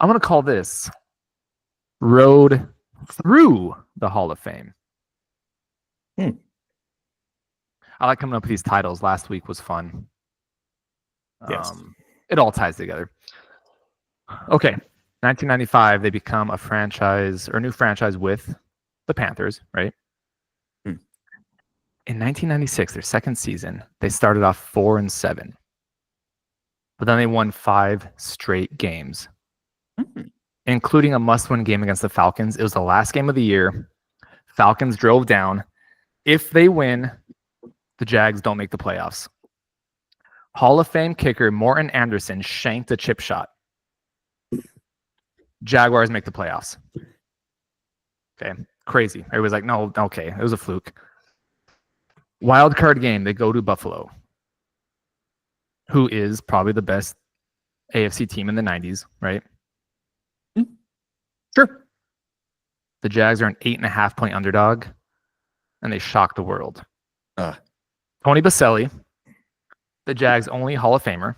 I'm going to call this Road Through the Hall of Fame. I like coming up with these titles. Last week was fun. Yes. It all ties together. Okay. 1995, they become a franchise or new franchise with the Panthers, right? In 1996, their second season, they started off 4-7. But then they won 5 straight games, including a must-win game against the Falcons. It was the last game of the year. Falcons drove down. If they win, the Jags don't make the playoffs. Hall of Fame kicker Morton Anderson shanked a chip shot. Jaguars make the playoffs. Okay, crazy. Everybody's like, no, okay, it was a fluke. Wild card game, they go to Buffalo, who is probably the best AFC team in the 90s, right? Sure. The Jags are an 8.5-point underdog, and they shock the world. Tony Baselli, the Jags' only Hall of Famer,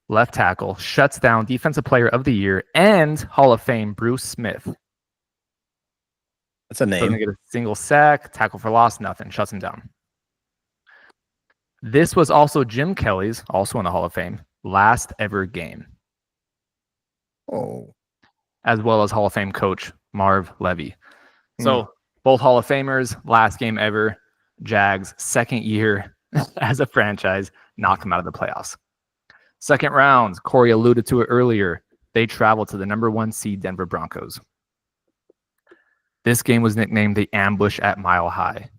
left tackle, shuts down Defensive Player of the Year and Hall of Fame Bruce Smith. That's a name. Doesn't get a single sack, tackle for loss, nothing. Shuts him down. This was also Jim Kelly's, also in the Hall of Fame, last ever game. As well as Hall of Fame coach Marv Levy. So both Hall of Famers, last game ever. Jags, second year as a franchise, knock them out of the playoffs. Second round, Corey alluded to it earlier. They traveled to the number 1 seed Denver Broncos. This game was nicknamed the Ambush at Mile High.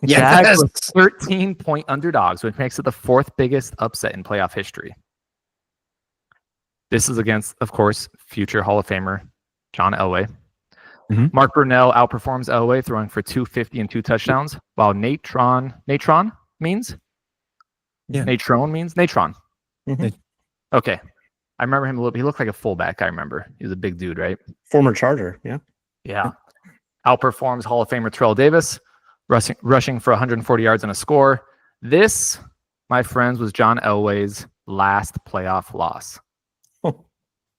Jags were 13-point underdogs, which makes it the 4th biggest upset in playoff history. This is against, of course, future Hall of Famer John Elway. Mark Brunell outperforms Elway, throwing for 250 and 2 touchdowns, while Natron means? Yeah. Natron. Okay. I remember him a little bit. He looked like a fullback, I remember. He was a big dude, right? Former Charger, yeah. Yeah. Outperforms Hall of Famer Terrell Davis, rushing for 140 yards and a score. This, my friends, was John Elway's last playoff loss.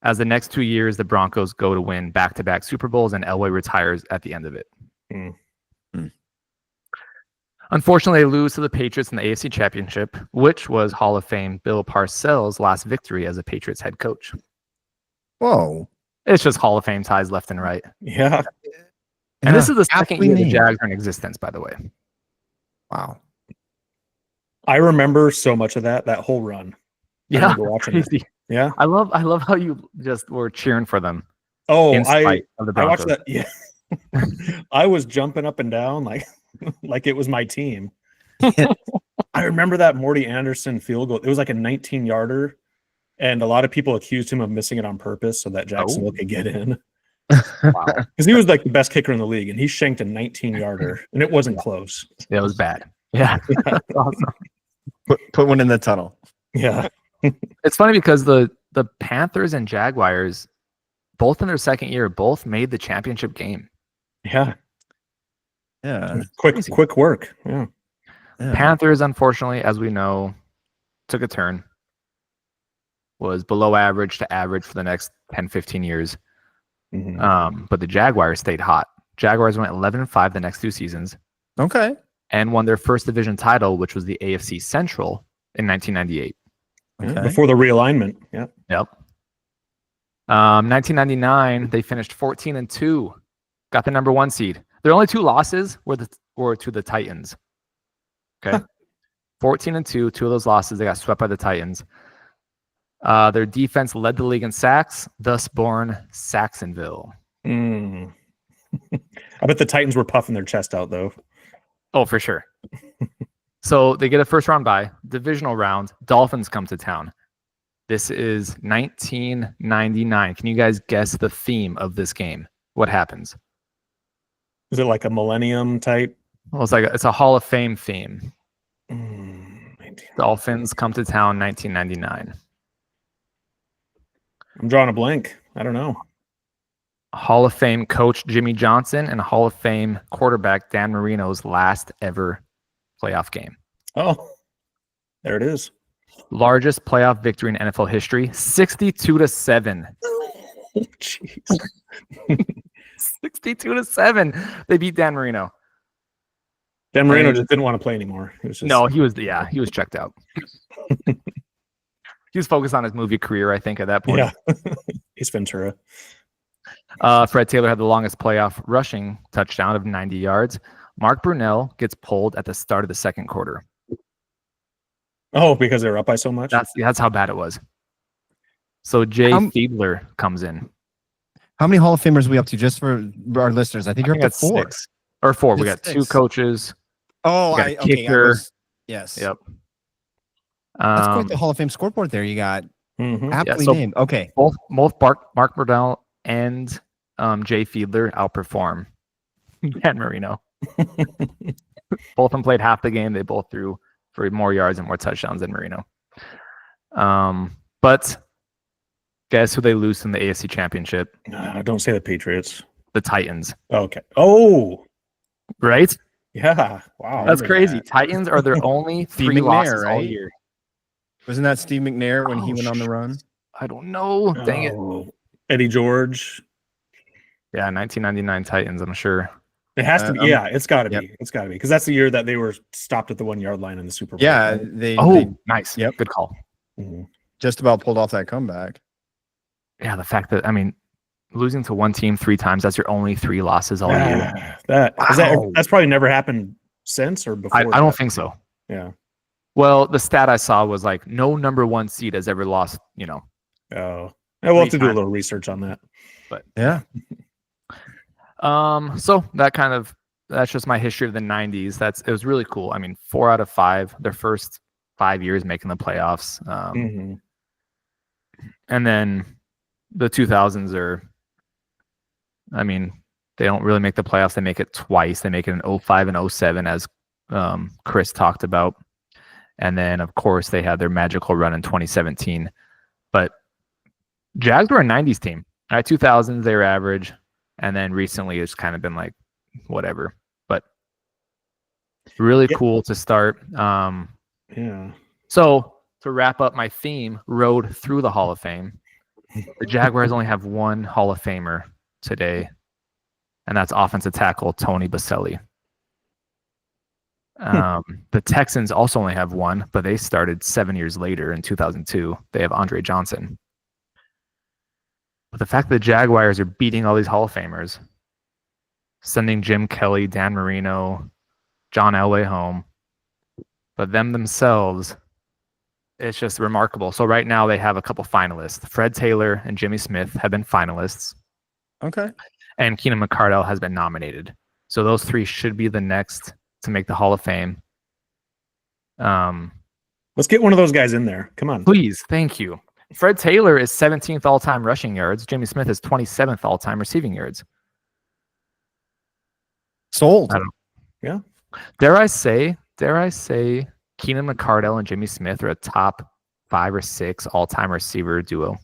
As the next 2 years, the Broncos go to win back-to-back Super Bowls, and Elway retires at the end of it. Unfortunately, they lose to the Patriots in the AFC Championship, which was Hall of Fame Bill Parcells' last victory as a Patriots head coach. Whoa. It's just Hall of Fame ties left and right. Yeah. And this is the second year the Jags are in existence, by the way. Wow. I remember so much of that whole run. Yeah, watching crazy. it. Yeah. I love how you just were cheering for them. Oh, I watched that. Yeah. I was jumping up and down like it was my team. I remember that Morty Anderson field goal. It was like a 19-yarder, and a lot of people accused him of missing it on purpose so that Jacksonville could get in. Wow. Because he was like the best kicker in the league, and he shanked a 19-yarder, and it wasn't close. Yeah, it was bad. Yeah. Awesome. Put one in the tunnel. Yeah. It's funny because the Panthers and Jaguars, both in their second year, both made the championship game. Yeah. Yeah. Quick work. Yeah. Panthers, unfortunately, as we know, took a turn. Was below average to average for the next 10, 15 years. But the Jaguars stayed hot. Jaguars went 11-5 the next 2 seasons. Okay. And won their first division title, which was the AFC Central in 1998. Okay. Before the realignment. Yeah. Yep. 1999, they finished 14-2. Got the number 1 seed. Their only 2 losses were to the Titans. Okay. 14-2, 2 of those losses, they got swept by the Titans. Their defense led the league in sacks, thus born Saxonville. I bet the Titans were puffing their chest out, though. Oh, for sure. So they get a first round bye, divisional round. Dolphins come to town. This is 1999. Can you guys guess the theme of this game? What happens? Is it like a millennium type? Well, it's a Hall of Fame theme. Dolphins come to town 1999. I'm drawing a blank. I don't know. Hall of Fame coach Jimmy Johnson and Hall of Fame quarterback Dan Marino's last ever playoff game. Oh, there it is. Largest playoff victory in NFL history, 62-7. Jeez. 62-7. They beat Dan Marino. Dan Marino just didn't want to play anymore. It was just, No, he was checked out. He was focused on his movie career, I think, at that point. Yeah. He's Ventura. Fred Taylor had the longest playoff rushing touchdown of 90 yards. Mark Brunell gets pulled at the start of the second quarter. Oh, because they were up by so much? That's how bad it was. So Jay Fiedler comes in. How many Hall of Famers are we up to just for our listeners? I think you're up to 4. 6 or 4. We got 6. 2 coaches. Oh, okay. Kicker. Yes. Yep. That's quite the Hall of Fame scoreboard there. You got aptly named. Okay. Both Mark Brunell and Jay Fiedler outperform Dan Marino. Both of them played half the game. They both threw for more yards and more touchdowns than Marino. But guess who they lose in the AFC Championship? Don't say the Patriots. The Titans. Okay. Oh, right? Yeah. Wow. That's crazy. Titans are their only 3 losses all year. Wasn't that Steve McNair when he went on the run? I don't know. Dang it. Eddie George. Yeah, 1999 Titans, I'm sure. It has to be. Yeah, it's got to be. It's got to be. Because that's the year that they were stopped at the 1-yard line in the Super Bowl. Yeah. Nice. Yep. Good call. Just about pulled off that comeback. Yeah, the fact that, losing to one team 3 times, that's your only 3 losses all year. That's probably never happened since or before. I don't think so. Yeah. Well, the stat I saw was like no number 1 seed has ever lost, Oh. We'll have to do a little research on that. But yeah. So that's just my history of the 90s. It was really cool. 4 out of 5, their first 5 years making the playoffs. And then the 2000s are, they don't really make the playoffs. They make it twice. They make it in 05 and 07, as Chris talked about. And then, of course, they had their magical run in 2017. But Jags were a 90s team. 2000s, they were average. And then recently, it's kind of been like whatever. But really cool to start. Yeah. So to wrap up my theme, road through the Hall of Fame, the Jaguars only have 1 Hall of Famer today, and that's offensive tackle Tony Baselli. The Texans also only have 1, but they started 7 years later in 2002. They have Andre Johnson. But the fact that the Jaguars are beating all these Hall of Famers, sending Jim Kelly, Dan Marino, John Elway home, but them themselves, it's just remarkable. So right now they have a couple finalists. Fred Taylor and Jimmy Smith have been finalists. Okay. And Keenan McCardell has been nominated. So those 3 should be the next to make the Hall of Fame. Let's get one of those guys in there. Come on. Please. Thank you. Fred Taylor is 17th all-time rushing yards. Jimmy Smith is 27th all-time receiving yards. Sold. Yeah. Dare I say Keenan McCardell and Jimmy Smith are a top 5 or 6 all-time receiver duo?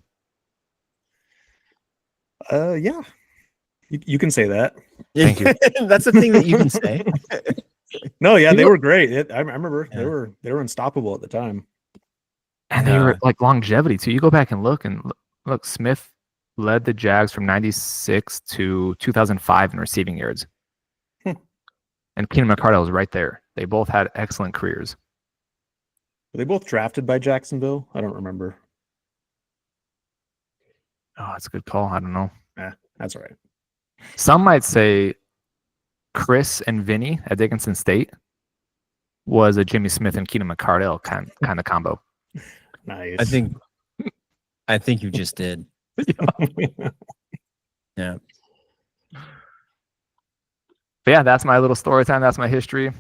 Yeah. You can say that. Thank you. That's the thing that you can say. No, yeah, they were great. I remember they were unstoppable at the time. And they were like longevity too. You go back and look, Smith led the Jags from 96 to 2005 in receiving yards. And Keenan McCardell was right there. They both had excellent careers. Were they both drafted by Jacksonville? I don't remember. Oh, that's a good call. I don't know. That's all right. Some might say Chris and Vinny at Dickinson State was a Jimmy Smith and Keenan McCardell kind of combo. Nice. I think you just did. Yeah. But yeah, that's my little story time. That's my history.